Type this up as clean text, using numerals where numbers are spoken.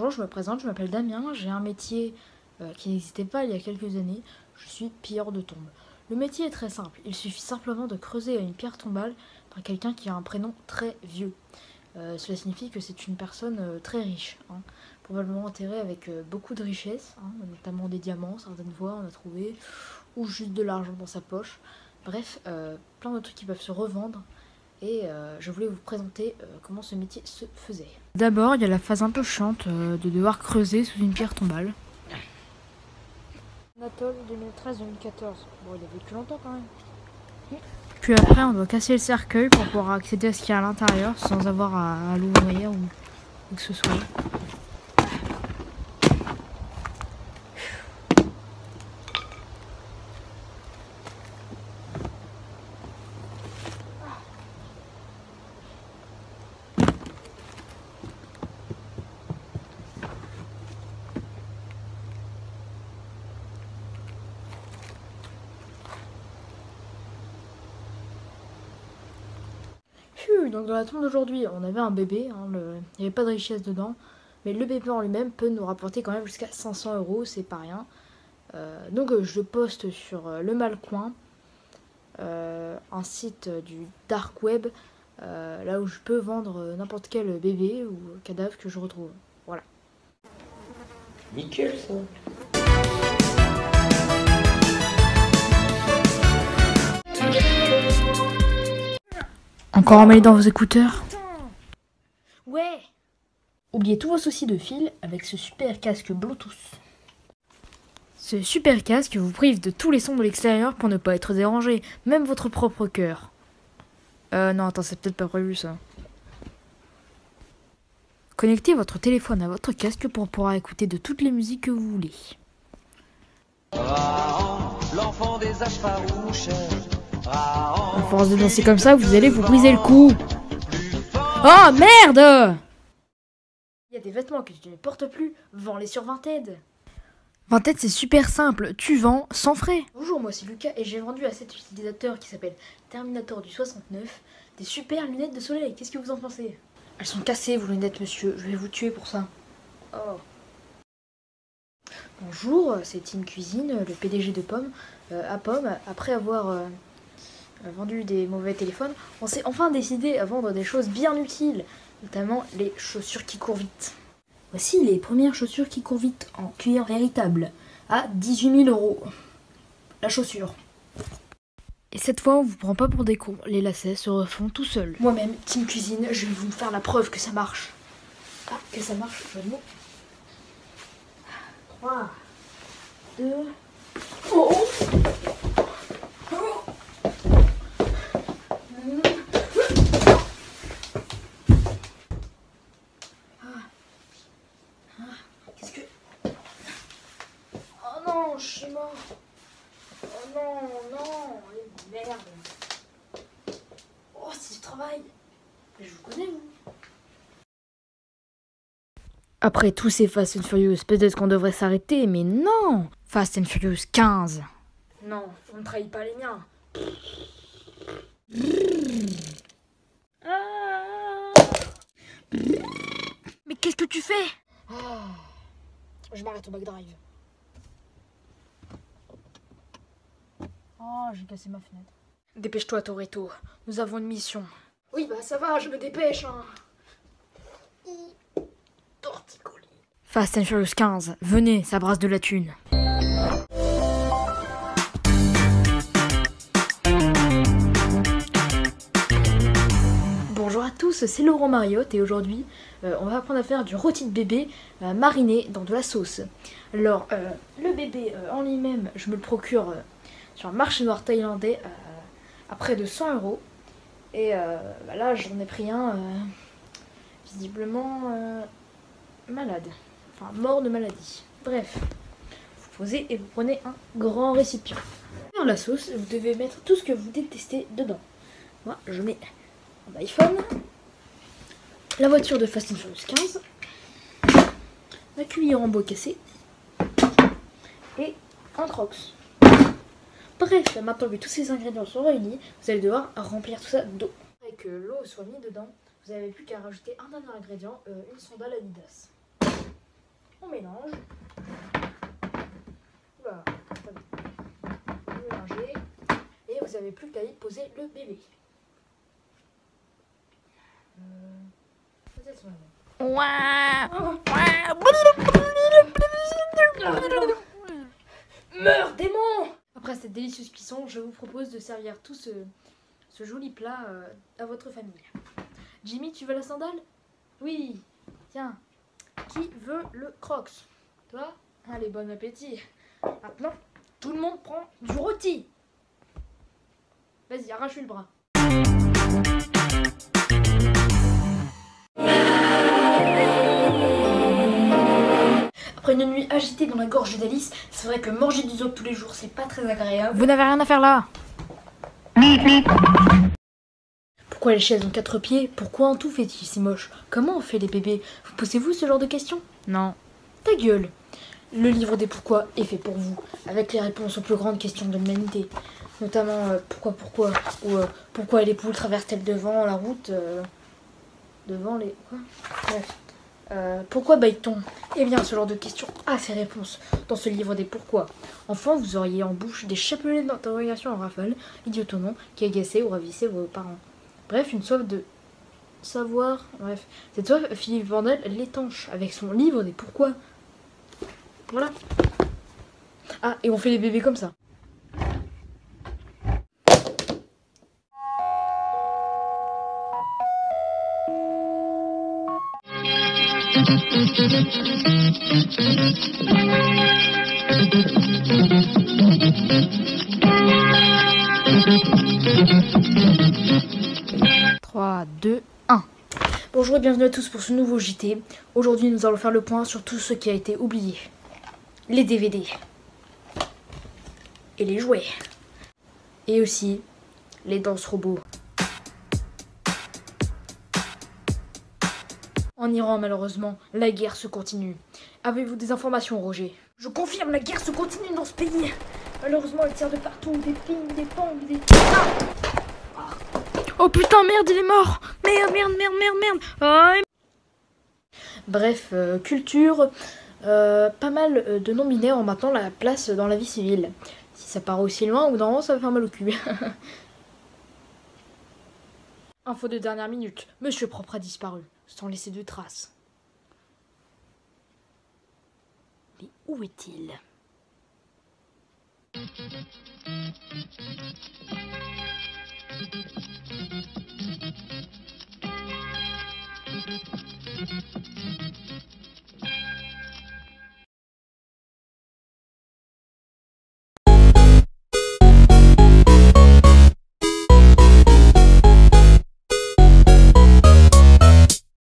Bonjour, je me présente, je m'appelle Damien, j'ai un métier qui n'existait pas il y a quelques années, je suis pilleur de tombes. Le métier est très simple, il suffit simplement de creuser une pierre tombale par quelqu'un qui a un prénom très vieux. Cela signifie que c'est une personne très riche, probablement enterrée avec beaucoup de richesses, notamment des diamants, certaines fois on a trouvé, ou juste de l'argent dans sa poche. Bref, plein de trucs qui peuvent se revendre. Et je voulais vous présenter comment ce métier se faisait. D'abord, il y a la phase un peu chiante de devoir creuser sous une pierre tombale. Anatole 2013-2014. Bon, il a vécu longtemps quand même. Puis après, on doit casser le cercueil pour pouvoir accéder à ce qu'il y a à l'intérieur sans avoir à l'ouvrir ou que ce soit. Donc dans la tombe d'aujourd'hui, on avait un bébé, il n'y avait pas de richesse dedans, mais le bébé en lui-même peut nous rapporter quand même jusqu'à 500 €, c'est pas rien. Donc je poste sur Le Malcoin, un site du dark web, là où je peux vendre n'importe quel bébé ou cadavre que je retrouve. Voilà. Nickel ça. Encore emmêlé dans vos écouteurs? Ouais. Oubliez tous vos soucis de fil avec ce super casque Bluetooth. Ce super casque vous prive de tous les sons de l'extérieur pour ne pas être dérangé, même votre propre cœur. Non, attends, c'est peut-être pas prévu ça. Connectez votre téléphone à votre casque pour pouvoir écouter de toutes les musiques que vous voulez. L'enfant des âges farouches. À force de danser comme ça, vous allez vous briser le cou. Oh merde! Il y a des vêtements que tu ne portes plus, vends-les sur Vinted. Vinted, c'est super simple, tu vends sans frais. Bonjour, moi c'est Lucas et j'ai vendu à cet utilisateur qui s'appelle Terminator du 69 des super lunettes de soleil. Qu'est-ce que vous en pensez? Elles sont cassées vos lunettes, monsieur, je vais vous tuer pour ça. Oh. Bonjour, c'est Team Cuisine, le PDG de Pomme. À Pomme, après avoir vendu des mauvais téléphones, on s'est enfin décidé à vendre des choses bien utiles, notamment les chaussures qui courent vite. Voici les premières chaussures qui courent vite en cuir véritable, à 18 000 €. La chaussure. Et cette fois, on vous prend pas pour des cons, les lacets se refont tout seuls. Moi-même, Team Cuisine, je vais vous faire la preuve que ça marche. Ah, que ça marche, jeu de mots. 3, 2, oh! Qu'est-ce que... Oh non, je suis mort. Oh non, non, merde. Oh, c'est du travail. Mais je vous connais, vous. Après tous ces Fast and Furious, peut-être qu'on devrait s'arrêter, mais non. Fast and Furious 15. Non, on ne trahit pas les miens. Mais qu'est-ce que tu fais? Je m'arrête au backdrive. Oh, j'ai cassé ma fenêtre. Dépêche-toi, Toretto. Nous avons une mission. Oui, bah ça va, je me dépêche. Torticolis. Fast and Furious 15. Venez, ça brasse de la thune. Bonjour à tous, c'est Laurent Mariotte et aujourd'hui on va apprendre à faire du rôti de bébé mariné dans de la sauce. Alors le bébé en lui-même, je me le procure sur un marché noir thaïlandais à près de 100 €. Et là j'en ai pris un visiblement malade, enfin mort de maladie. Bref, vous posez et vous prenez un grand récipient. Dans la sauce, vous devez mettre tout ce que vous détestez dedans. Moi je mets un iPhone, la voiture de Fast and Furious 15, la cuillère en bois cassé et un crocs. Bref, maintenant que tous ces ingrédients sont réunis, vous allez devoir remplir tout ça d'eau. Après que l'eau soit mise dedans, vous n'avez plus qu'à rajouter un dernier ingrédient, une sandale Adidas. mélange. Voilà, très bien. Vous mélangez. Et vous n'avez plus qu'à y poser le bébé. Peut-être Meurs, démon! Après cette délicieuse cuisson, je vous propose de servir tout ce joli plat à votre famille. Jimmy, tu veux la sandale? Oui. Tiens. Qui veut le crocs? Toi? Allez, bon appétit. Maintenant, tout le monde prend du rôti. Vas-y, arrache-lui le bras. Après une nuit agitée dans la gorge d'Alice, c'est vrai que manger du zoo tous les jours, c'est pas très agréable. Vous n'avez rien à faire là. Pourquoi les chaises ont 4 pieds? Pourquoi un tout fait-il si moche? Comment on fait les bébés? Vous posez-vous ce genre de questions? Non. Ta gueule! Le livre des pourquoi est fait pour vous, avec les réponses aux plus grandes questions de l'humanité. Notamment pourquoi, ou pourquoi les poules traversent-elles devant la route, devant les... Quoi? Bref. Pourquoi baille-t-on? Eh bien, ce genre de questions a ses réponses dans ce livre des pourquoi. Enfant, vous auriez en bouche des chapelets d'interrogation en rafale, idiots ou non, qui agaçaient ou ravissaient vos parents. Bref, une soif de savoir. Bref, cette soif, Philippe Vandel l'étanche avec son livre des pourquoi. Voilà. Ah, et on fait les bébés comme ça. Trois, deux, 1. Bonjour et bienvenue à tous pour ce nouveau JT. Aujourd'hui, nous allons faire le point sur tout ce qui a été oublié. Les DVD. Et les jouets. Et aussi, les danses robots. En Iran, malheureusement, la guerre se continue. Avez-vous des informations, Roger? Je confirme, la guerre se continue dans ce pays. Malheureusement, elle tire de partout, des pings, des pangs, des... Ah! Oh putain, merde, il est mort. Merde. Oh. Bref, culture, pas mal de non-binaires ont maintenant la place dans la vie civile. Si ça part aussi loin, ou non, ça va faire mal au cul. Info de dernière minute, Monsieur Propre a disparu, sans laisser de traces. Mais où est-il?